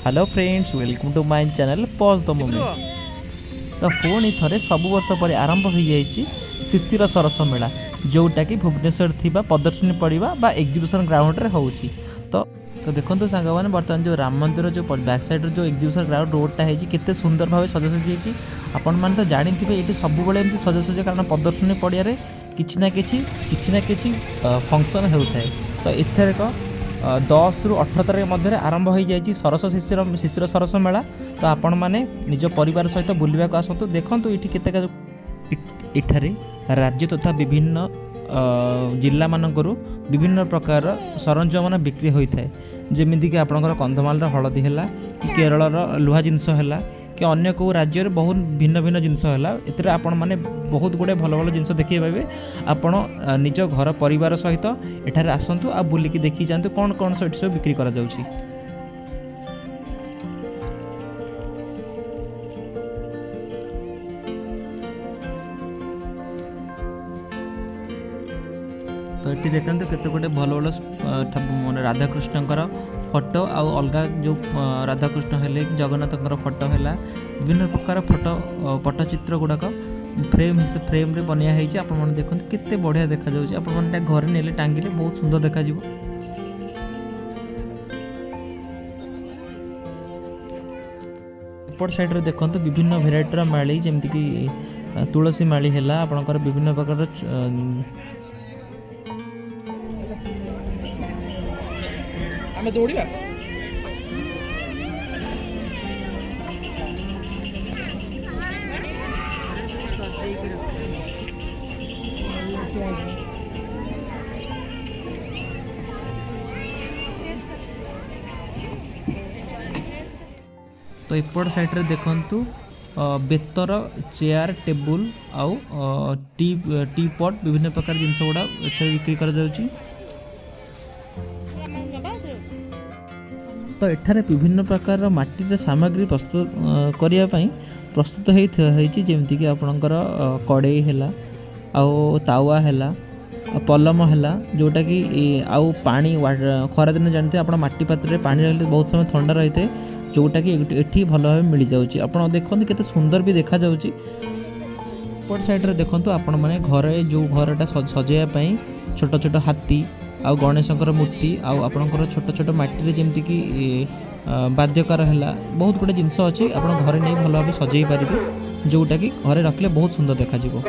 Hello friends, welcome to my channel pause the moment. तो पुणी थे सब वर्ष पर आरंभ हो जाइए शिशिर सरस मेला, जोटा कि भुवनेश्वर थी प्रदर्शनी पड़ा बा एग्जिबिशन ग्राउंड रे होउची। तो देखो सांग मैंने बर्तमान जो राम मंदिर जो बैक साइड जो एग्जिबिशन ग्राउंड रोडटा है केते सुंदर भाव सजासजी आपण मैंने तो जानी ये सब बड़े एमती सजासजी कारण प्रदर्शनी पड़िया किसी ना कि फंक्शन होता है। तो एथर 10 ରୁ 18 तारीख मध्य आरंभ हो जाए सरस शिशिर सरस मेला। तो आपण मैंने निज परिवार सहित बुलवा आसतु देखूँ ये राज्य तथा विभिन्न जिला मानक विभिन्न प्रकार सरंजाम मान बिक्री होता है। जमीक आपंकर कंधमाल हलदी है कि केरल लुहा जिनस है कि अन्य को राज्य में बहुत भिन्न भिन्न जिनस है। एतिर आपण माने बहुत गुड़े भल भल जिनस देखिए पाए। आपण निज घर परिवार सहित एठारे आसतु आ बुलिकी देखी जातु कौन कौन सब बिक्री करा जाउछि। तो ये देखते केते गोटे भल भल माने राधाकृष्णकर फोटो आउ अलग जो राधाकृष्ण हेले जगन्नाथ फोटो है विभिन्न प्रकार फोटो पट्टचित्र गुड़ाक फ्रेम रे बनिया है। आपने देखते केते बढ़िया देखा जाउछि। आपन घर नेले टांगिले बहुत सुंदर देखा जिवो। एपट साइड रे देखते विभिन्न भेराइटर माली जमती कि तुलसी माली है आपनकर विभिन्न प्रकार आमे दौड़िबा तो एपट साइड रे देखंतु बेतर चेयर टेबुल आउ टी पॉट विभिन्न प्रकार जिनस गुड़ा बिक्री कर जाउछि। तो एठारे विभिन्न प्रकार माटी सामग्री प्रस्तुत करने प्रस्तुत होती जमीक कि आपणकर कड़े है आउ तावा है पलम है जोटा कि आउ पानी खरा दिन जानते आप माटी पात्र में पानी रखते बहुत समय ठंडा रही है जोटा कि एठी भल भाव मिल जाऊँगी। आप देखते केते सुंदर भी देखा जाउछि। पट साइड रे देखंतु आपण माने घरे जो घरटा सजाइबा छोट छोट हाथी आउ गणेशंकर मूर्ति आउ आपणकर छोट छोट माटी जमीक कि बाद्यकार है बहुत गुड़े जिनस अच्छी आप घरे नहीं भल भाव सजाई पारे जोटा कि घरे रखले बहुत सुंदर देखा जिवो।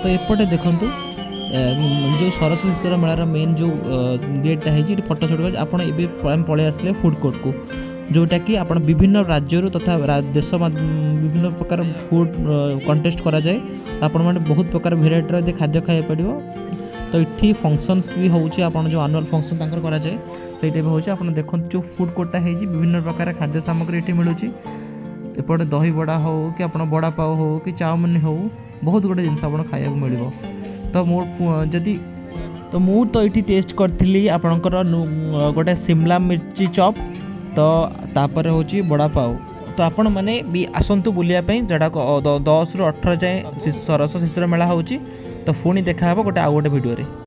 तो एपटे देखंतु जो सरस शिशिर मेलार मेन जो गेटा है फटो शूट आपड़ पलि आसले फूड कोर्ट को जोटा कि आप विभिन्न राज्य तथा देश विभिन्न प्रकार फूड कंटेस्ट करा जाए। आपण मैंने बहुत प्रकार भेराइटर खाद्य खाई पड़ो। तो ये फंक्शन भी होची आपन जो एनुअल फंक्शन तांकर करा जाए से टाइप होची। आपन देखो जो फूड कोर्टा है विभिन्न प्रकार खाद्य सामग्री ये मिलूँ। एपटे दही बड़ा हो कि आप बड़ा पाव हो कि चाउमिन हो बहुत गुड़े जिनस आप खाया मिल। तो जदि तो ये टेस्ट करी आपणकर गोटे शिमला मिर्ची चॉप तो तापर होची बड़ा पाव। तो आपण मैंने भी आसतु बुलायापी जड़ा 10 ରୁ 18 जाए सरस शिशिर मेला होची। तो पुणी देखा गोटे आउ गोटे वीडियो रे।